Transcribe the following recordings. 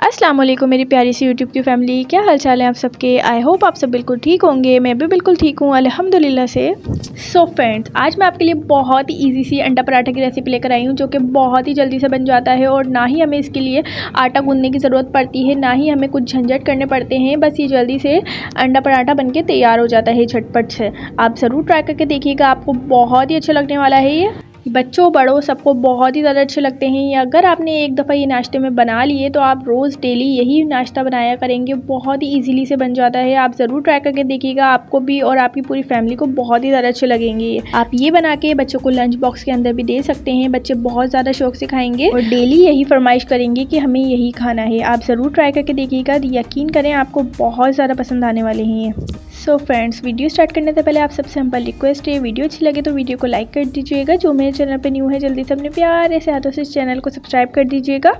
अस्सलाम वालेकुम मेरी प्यारी सी यूट्यूब की फ़ैमिली, क्या हाल चाल है आप सबके। आई होप आप सब बिल्कुल ठीक होंगे। मैं भी बिल्कुल ठीक हूँ अल्हम्दुलिल्लाह से। सो फ्रेंड्स, आज मैं आपके लिए बहुत ही इजी सी अंडा पराठा की रेसिपी लेकर आई हूँ, जो कि बहुत ही जल्दी से बन जाता है और ना ही हमें इसके लिए आटा गूंदने की ज़रूरत पड़ती है, ना ही हमें कुछ झंझट करने पड़ते हैं। बस ये जल्दी से अंडा पराठा बन के तैयार हो जाता है झटपट से। आप ज़रूर ट्राई करके देखिएगा, आपको बहुत ही अच्छा लगने वाला है। ये बच्चों बड़ों सबको बहुत ही ज़्यादा अच्छे लगते हैं। या अगर आपने एक दफ़ा ये नाश्ते में बना लिए तो आप रोज़ डेली यही नाश्ता बनाया करेंगे। बहुत ही इजीली से बन जाता है। आप ज़रूर ट्राई करके देखिएगा, आपको भी और आपकी पूरी फैमिली को बहुत ही ज़्यादा अच्छे लगेंगे। आप ये बना के बच्चों को लंच बॉक्स के अंदर भी दे सकते हैं। बच्चे बहुत ज़्यादा शौक से खाएंगे और डेली यही फरमाइश करेंगे कि हमें यही खाना है। आप ज़रूर ट्राई करके देखिएगा, यकीन करें आपको बहुत ज़्यादा पसंद आने वाले हैं। सो फ्रेंड्स, वीडियो स्टार्ट करने से पहले आप सबसे सिंपल रिक्वेस्ट है, वीडियो अच्छी लगे तो वीडियो को लाइक कर दीजिएगा। जो मेरे चैनल पे न्यू है जल्दी से अपने प्यारे से हाथों से इस चैनल को सब्सक्राइब कर दीजिएगा।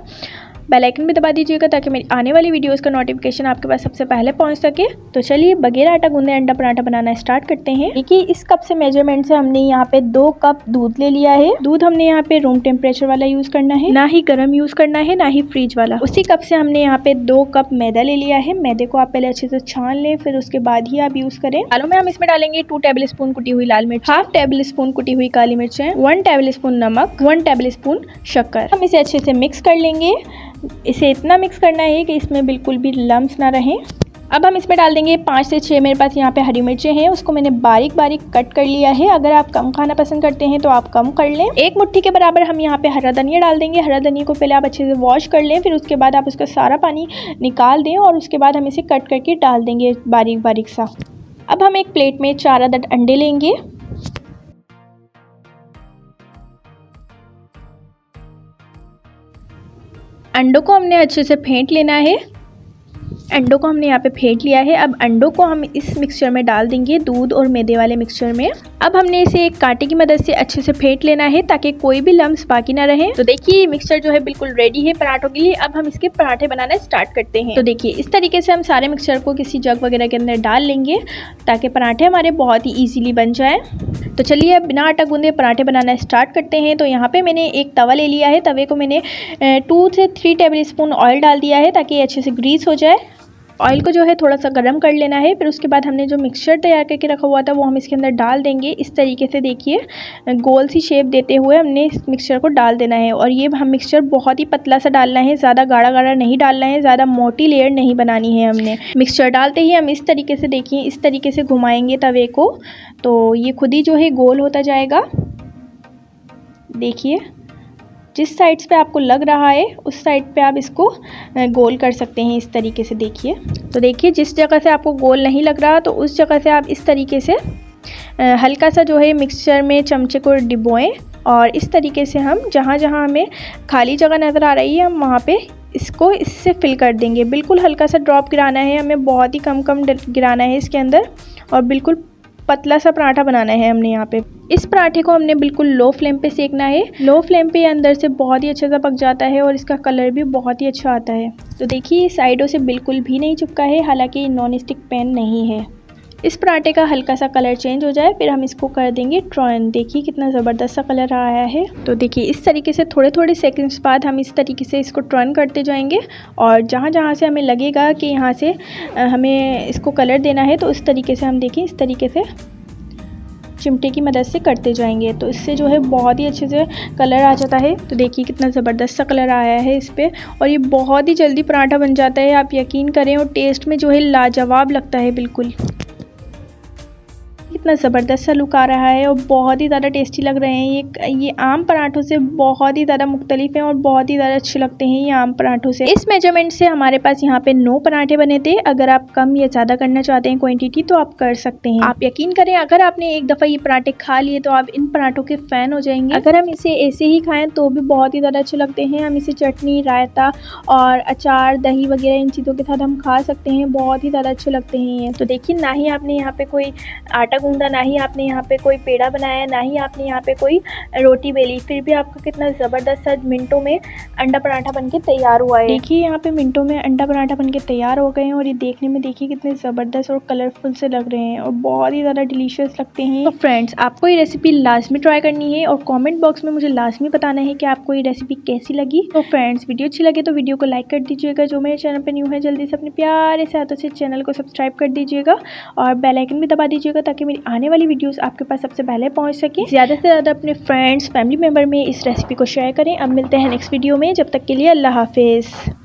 बेल आइकन भी दबा दीजिएगा ताकि मेरी आने वाली वीडियोस का नोटिफिकेशन आपके पास सबसे पहले पहुंच सके। तो चलिए बगैर आटा गूंदे अंडा पराठा बनाना स्टार्ट करते हैं। देखिए इस कप से मेजरमेंट से हमने यहाँ पे 2 कप दूध ले लिया है। दूध हमने यहाँ पे रूम टेम्परेचर वाला यूज करना है, ना ही गर्म यूज करना है, ना ही फ्रिज वाला। उसी कप से हमने यहाँ पे 2 कप मैदा ले लिया है। मैदे को आप पहले अच्छे से छान लें, फिर उसके बाद ही आप यूज करें। दालों में हम इसमें डालेंगे 2 टेबल स्पून कुटी हुई लाल मिर्च, 1/2 टेबल स्पून कुटी हुई काली मिर्चें, 1 टेबल स्पून नमक, 1 टेबल स्पून शक्कर। हम इसे अच्छे से मिक्स कर लेंगे। इसे इतना मिक्स करना है कि इसमें बिल्कुल भी लम्स ना रहें। अब हम इसमें डाल देंगे 5 से 6 मेरे पास यहाँ पे हरी मिर्चें हैं, उसको मैंने बारीक बारीक कट कर लिया है। अगर आप कम खाना पसंद करते हैं तो आप कम कर लें। 1 मुट्ठी के बराबर हम यहाँ पे हरा धनिया डाल देंगे। हरा धनिया को पहले आप अच्छे से वॉश कर लें, फिर उसके बाद आप उसका सारा पानी निकाल दें और उसके बाद हम इसे कट करके डाल देंगे बारीक बारीक सा। अब हम एक प्लेट में 4 अदद अंडे लेंगे। अंडों को हमने अच्छे से फेंट लेना है। अंडों को हमने यहाँ पे फेंट लिया है। अब अंडों को हम इस मिक्सचर में डाल देंगे, दूध और मैदे वाले मिक्सचर में। अब हमने इसे एक कांटे की मदद से अच्छे से फेंट लेना है ताकि कोई भी लम्स बाकी ना रहे। तो देखिए ये मिक्सचर जो है बिल्कुल रेडी है पराठों के लिए। अब हम इसके पराठे बनाना स्टार्ट करते हैं। तो देखिए इस तरीके से हम सारे मिक्सचर को किसी जग वगैरह के अंदर डाल लेंगे ताकि पराठे हमारे बहुत ही ईजिली बन जाए। तो चलिए अब बिना आटा गूंदे पराठे बनाना स्टार्ट करते हैं। तो यहाँ पे मैंने एक तवा ले लिया है। तवे को मैंने 2 से 3 टेबल स्पून ऑयल डाल दिया है ताकि ये अच्छे से ग्रीस हो जाए। ऑयल को जो है थोड़ा सा गर्म कर लेना है। फिर उसके बाद हमने जो मिक्सचर तैयार करके रखा हुआ था वो हम इसके अंदर डाल देंगे। इस तरीके से देखिए गोल सी शेप देते हुए हमने इस मिक्सचर को डाल देना है। और ये हम मिक्सचर बहुत ही पतला सा डालना है, ज़्यादा गाढ़ा गाढ़ा नहीं डालना है, ज़्यादा मोटी लेयर नहीं बनानी है हमने। मिक्सचर डालते ही हम इस तरीके से देखिए इस तरीके से घुमाएंगे तवे को, तो ये खुद ही जो है गोल होता जाएगा। देखिए जिस साइड्स पे आपको लग रहा है उस साइड पे आप इसको गोल कर सकते हैं इस तरीके से। देखिए तो देखिए जिस जगह से आपको गोल नहीं लग रहा तो उस जगह से आप इस तरीके से हल्का सा जो है मिक्सचर में चमचे को डिबोएं और इस तरीके से हम जहाँ जहाँ हमें खाली जगह नज़र आ रही है हम वहाँ पे इसको इससे फिल कर देंगे। बिल्कुल हल्का सा ड्रॉप गिराना है हमें, बहुत ही कम कम गिराना है इसके अंदर और बिल्कुल पतला सा पराठा बनाना है हमने यहाँ पे। इस पराठे को हमने बिल्कुल लो फ्लेम पे सेकना है। लो फ्लेम पे अंदर से बहुत ही अच्छे से पक जाता है और इसका कलर भी बहुत ही अच्छा आता है। तो देखिए साइडों से बिल्कुल भी नहीं चिपका है, हालांकि नॉन स्टिक पैन नहीं है। इस पराठे का हल्का सा कलर चेंज हो जाए फिर हम इसको कर देंगे टर्न। देखिए कितना ज़बरदस्त सा कलर आया है। तो देखिए इस तरीके से थोड़े थोड़े सेकंड्स बाद हम इस तरीके से इसको टर्न करते जाएंगे और जहाँ जहाँ से हमें लगेगा कि यहाँ से हमें इसको कलर देना है तो इस तरीके से हम देखिए इस तरीके से चिमटे की मदद से करते जाएंगे। तो इससे जो है बहुत ही अच्छे से कलर आ जाता है। तो देखिए कितना ज़बरदस्त सा कलर आया है इस पर और ये बहुत ही जल्दी पराठा बन जाता है, आप यकीन करें। और टेस्ट में जो है लाजवाब लगता है बिल्कुल। कितना ज़बरदस्त सा लुक आ रहा है और बहुत ही ज़्यादा टेस्टी लग रहे हैं। ये आम पराठों से बहुत ही ज़्यादा मुख्तलिफ हैं और बहुत ही ज़्यादा अच्छे लगते हैं ये आम पराठों से। इस मेजरमेंट से हमारे पास यहाँ पे 9 पराठे बने थे। अगर आप कम या ज़्यादा करना चाहते हैं क्वांटिटी तो आप कर सकते हैं। आप यकीन करें अगर आपने एक दफ़ा ये पराठे खा लिए तो आप इन पराठों के फ़ैन हो जाएंगे। अगर हम इसे ऐसे ही खाएँ तो भी बहुत ही ज़्यादा अच्छे लगते हैं। हम इसे चटनी, रायता और अचार, दही वगैरह इन चीज़ों के साथ हम खा सकते हैं, बहुत ही ज़्यादा अच्छे लगते हैं। तो देखिए ना ही आपने यहाँ पे कोई आटा गूंदा, ना ही आपने यहाँ पे कोई पेड़ा बनाया, ना ही आपने यहाँ पे कोई रोटी बेली, फिर भी आपका कितना ज़बरदस्त सा मिनटों में अंडा पराठा बनके तैयार हुआ है। देखिए यहाँ पे मिनटों में अंडा पराठा बनके तैयार हो गए हैं और ये देखने में देखिए कितने ज़बरदस्त और कलरफुल से लग रहे हैं और बहुत ही ज़्यादा डिलीशियस लगते हैं। तो फ्रेंड्स, आपको ये रेसिपी लाजमी ट्राई करनी है और कमेंट बॉक्स में मुझे लाजमी बताना है कि आपको ये रेसिपी कैसी लगी। तो फ्रेंड्स, वीडियो अच्छी लगे तो वीडियो को लाइक कर दीजिएगा। जो मेरे चैनल पर न्यू है जल्दी से अपने प्यारे से हाथों से चैनल को सब्सक्राइब कर दीजिएगा और बेल आइकन भी दबा दीजिएगा ताकि मेरी आने वाली वीडियोस आपके पास सबसे पहले पहुंच सके। ज़्यादा से ज़्यादा अपने फ्रेंड्स फैमिली मेम्बर में इस रेसिपी को शेयर करें। अब मिलते हैं नेक्स्ट वीडियो में, जब तक के लिए अल्लाह हाफिज़।